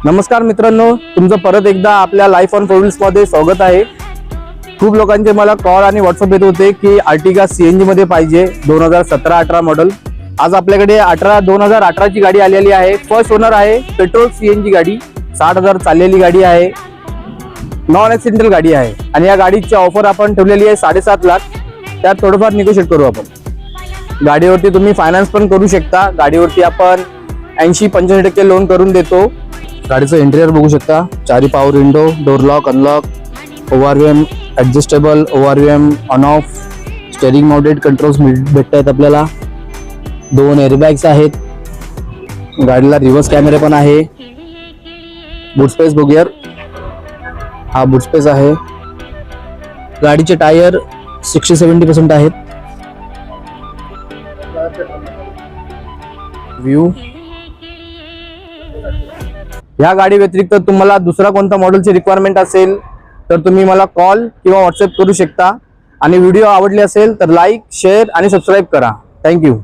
नमस्कार मित्रांनो, तुमचं परत एकदा आपल्या लाईफ ऑन फोर व्हील्स मध्ये स्वागत आहे। खूप लोकांचे मला कॉल आणि व्हॉट्सअप येत होते की आर्टिगा सीएनजी मध्ये पाहिजे 2017-18 मॉडेल। आज आपल्याकडे 2018 ची गाडी आलेली आहे। फर्स्ट ओनर आहे, पेट्रोल सीएनजी गाडी, 60,000 चाललेली गाडी आहे, नॉन ऍक्सिडेंटल गाडी आहे आणि या गाडीची ऑफर आपण ठेवलेली आहे 7.5 लाख। त्यात थोडंफार निगोशिएट करू आपण। गाडीवरती तुम्ही फायनान्स पण करू शकता। गाडीवरती आपण 80-85% लोन करून देतो। गाडीचं इंटेरियर बघू शकता, चारी power window, door lock, unlock, ORVM adjustable, ORVM on off, steering mounted controls भेटतात आपल्याला, 2 एअरबॅग्स आहेत, गाडीला रिव्हर्स कॅमेरे पण आहे। बूट स्पेस बघूया, हा बूट स्पेस आहे। गाडीचे टायर 60-70% आहेत। व्ह्यू, या गाडी व्यतिरिक्त तुम्हाला दुसरा कोणता मॉडेलची रिक्वायरमेंट असेल तर तुम्ही मला कॉल किंवा व्हॉट्सअप करू शकता। आणि व्हिडिओ आवडले असेल तर लाईक, शेअर आणि सबस्क्राईब करा। थँक्यू।